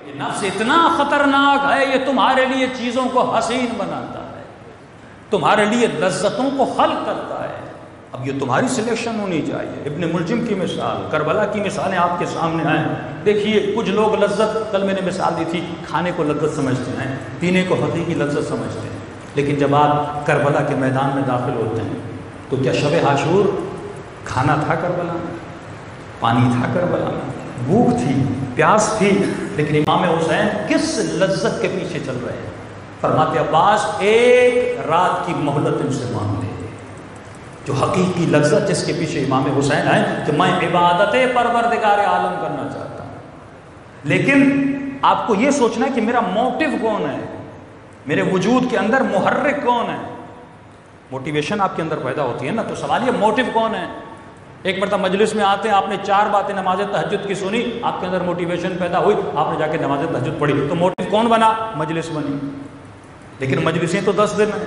یہ نفس اتنا خطرناک ہے، یہ تمہارے لیے چیزوں کو حسین بناتا ہے، تمہارے لیے لذتوں کو خلق کرتا ہے۔ اب یہ تمہاری سلیکشن ہونی چاہیے۔ ابن ملجم کی مثال، کربلا کی مثالیں آپ کے سامنے آئیں۔ دیکھیے کچھ لوگ لذت، کل میں نے مثال دی تھی، کھانے کو لذت سمجھتے ہیں، پینے کو حقیقی لذت سمجھتے ہیں، لیکن جب آپ کربلا کے میدان میں داخل ہوتے ہیں تو کیا شب عاشور کھانا تھا کربلا میں؟ پانی تھا کربلا میں؟ بھوک تھی، پیاس تھی، لیکن امام حسین کس لذت کے پیچھے چل رہے ہیں؟ فرماتے عباس ایک رات کی مہلت ان سے مانگ لے، جو حقیقی لذت جس کے پیچھے امام حسین ہے کہ میں عبادت پروردگار عالم کرنا چاہتا ہوں۔ لیکن آپ کو یہ سوچنا ہے کہ میرا موٹیو کون ہے، میرے وجود کے اندر محرک کون ہے۔ موٹیویشن آپ کے اندر پیدا ہوتی ہے نا، تو سوال یہ موٹیو کون ہے۔ ایک مرتبہ مجلس میں آتے ہیں، آپ نے 4 باتیں نماز تہجد کی سنی، آپ کے اندر موٹیویشن پیدا ہوئی، آپ نے جا کے نماز تہجد پڑھی، تو موٹیو کون بنا؟ مجلس بنی۔ لیکن مجلسیں تو 10 دن ہیں،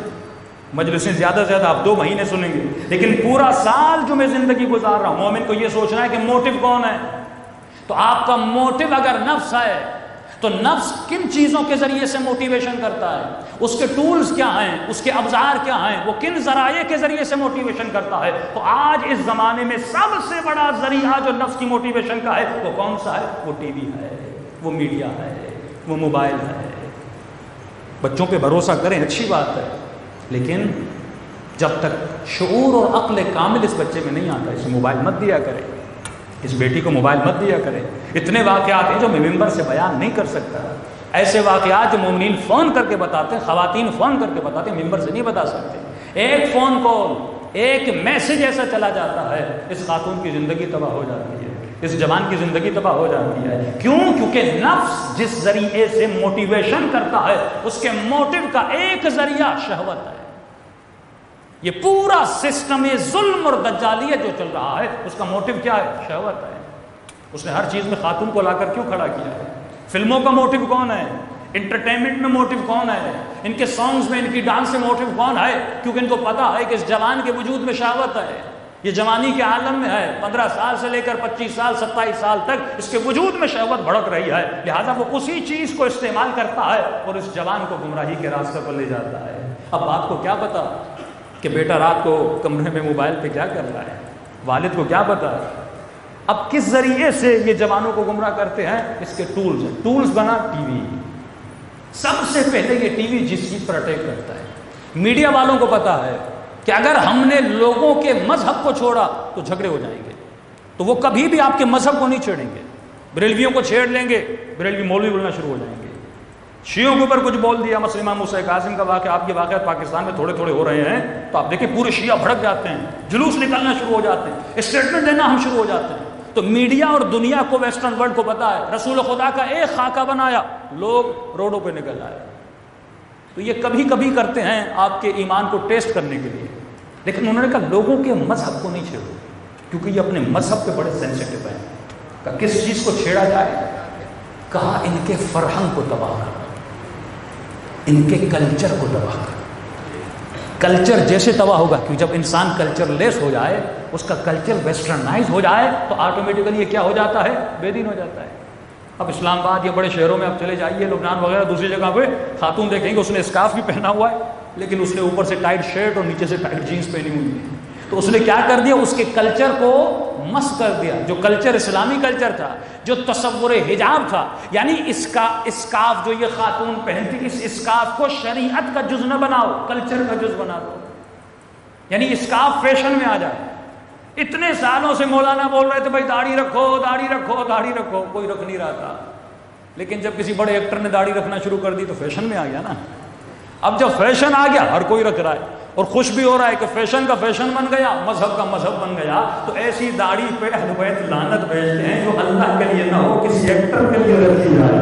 مجلسیں زیادہ سے زیادہ آپ 2 مہینے سنیں گے، لیکن پورا سال جو میں زندگی گزار رہا ہوں، مومن کو یہ سوچنا ہے کہ موٹیو کون ہے۔ تو آپ کا موٹیو اگر نفس ہے تو نفس کن چیزوں کے ذریعے سے موٹیویشن کرتا ہے، اس کے ٹولز کیا ہیں، اس کے اوزار کیا ہیں، وہ کن ذرائع کے ذریعے سے موٹیویشن کرتا ہے۔ تو آج اس زمانے میں سب سے بڑا ذریعہ جو نفس کی موٹیویشن کا ہے وہ کون سا ہے؟ وہ ٹی وی ہے، وہ میڈیا ہے، وہ موبائل ہے۔ بچوں پہ بھروسہ کریں، اچھی بات ہے، لیکن جب تک شعور اور عقل کامل اس بچے میں نہیں آتا، اسے موبائل مت دیا کرے، اس بیٹی کو موبائل مت دیا کرے۔ اتنے واقعات ہیں جو میں ممبر سے بیان نہیں کر سکتا، ایسے واقعات جو مومنین فون کر کے بتاتے ہیں، خواتین فون کر کے بتاتے ہیں، ممبر سے نہیں بتا سکتے۔ ایک فون کال، ایک میسج ایسا چلا جاتا ہے، اس خاتون کی زندگی تباہ ہو جاتی ہے، اس جوان کی زندگی تباہ ہو جاتی ہے۔ کیوں؟ کیونکہ نفس جس ذریعے سے موٹیویشن کرتا ہے، اس کے موٹیو کا ایک ذریعہ شہوت ہے۔ یہ پورا سسٹم ظلم اور دجالیت جو چل رہا ہے، اس کا موٹیو کیا ہے؟ شہوت ہے۔ اس نے ہر چیز میں خاتون کو لا کر کیوں کھڑا کیا ہے؟ فلموں کا موٹیو کون ہے؟ انٹرٹینمنٹ میں موٹیو کون ہے؟ ان کے سانگز میں، ان کی ڈانس میں موٹیو کون ہے؟ کیونکہ ان کو پتا ہے کہ اس جوان کے وجود میں شہوت ہے، یہ جوانی کے عالم میں ہے، 15 سال سے لے کر 25 سال 27 سال تک اس کے وجود میں شہوت بھڑک رہی ہے، لہٰذا وہ اسی چیز کو استعمال کرتا ہے اور اس جوان کو گمراہی کے راستے پر لے جاتا ہے۔ اب آپ کو کیا پتا کہ بیٹا رات کو کمرے میں موبائل پہ کیا کر رہا ہے؟ والد کو کیا پتا؟ اب کس ذریعے سے یہ جوانوں کو گمراہ کرتے ہیں؟ اس کے ٹولز ہیں۔ ٹولز بنا ٹی وی، سب سے پہلے یہ ٹی وی جس چیز پر اٹیک کرتا ہے، میڈیا والوں کو پتا ہے کہ اگر ہم نے لوگوں کے مذہب کو چھوڑا تو جھگڑے ہو جائیں گے، تو وہ کبھی بھی آپ کے مذہب کو نہیں چھیڑیں گے۔ بریلویوں کو چھیڑ لیں گے، بریلوی مولوی بولنا شروع ہو جائیں گے۔ شیعوں کے اوپر کچھ بول دیا، مثلا امام موسیٰ کاظم کا واقعہ، آپ کے واقعات پاکستان میں تھوڑے تھوڑے ہو رہے ہیں، تو آپ دیکھیں پورے شیعہ بھڑک جاتے ہیں، جلوس نکلنا شروع ہو جاتے ہیں، اسٹیٹمنٹ دینا ہم شروع ہو جاتے ہیں۔ تو میڈیا اور دنیا کو، ویسٹرن ورلڈ کو پتا ہے رسول خدا کا ایک خاکہ بنایا، لوگ روڈوں پہ نکل آئے۔ تو یہ کبھی کبھی کرتے ہیں آپ کے ایمان کو ٹیسٹ کرنے کے لیے، لیکن انہوں نے کہا لوگوں کے مذہب کو نہیں چھیڑو، کیونکہ یہ اپنے مذہب پہ بڑے سینسٹیو ہیں۔ کہا کس چیز کو چھیڑا جائے؟ کہا ان کے فرہنگ کو تباہ کرو، ان کے کلچر کو تباہ کرو۔ کلچر جیسے تباہ ہوگا، کیونکہ جب انسان کلچر لیس ہو جائے، اس کا کلچر ویسٹرنائز ہو جائے، تو آٹومیٹیکلی یہ کیا ہو جاتا ہے؟ بے دین ہو جاتا ہے۔ اب اسلام آباد یا بڑے شہروں میں آپ چلے جائیے، لبنان وغیرہ دوسری جگہ پہ خاتون دیکھیں گے، اس نے اسکارف بھی پہنا ہوا ہے، لیکن اس نے اوپر سے ٹائٹ شرٹ اور نیچے سے ٹائٹ جینس پہنی ہوئی ہے۔ تو اس نے کیا کر دیا؟ اس کے کلچر کو مس کر دیا، جو کلچر اسلامی کلچر تھا، جو تصور حجاب تھا، یعنی اس کا اسکارف جو یہ خاتون پہنتی، اس اسکارف کو شریعت کا جز نہ بناؤ، کلچر کا جز بنا دو، یعنی اسکارف فیشن میں آ جائے۔ اتنے سالوں سے مولانا بول رہے تھے بھائی داڑھی رکھو، داڑھی رکھو، داڑھی رکھو، کوئی رکھ نہیں رہا تھا، لیکن جب کسی بڑے ایکٹر نے داڑھی رکھنا شروع کر دی تو فیشن میں آ گیا نا۔ اب جب فیشن آ گیا، ہر کوئی رکھ رہا ہے اور خوش بھی ہو رہا ہے کہ فیشن کا فیشن بن گیا، مذہب کا مذہب بن گیا۔ تو ایسی داڑھی پہ اہل بیت لعنت بھیجتے ہیں جو اللہ کے لیے نہ ہو، کسی ایکٹر کے لیے رکھی جائے۔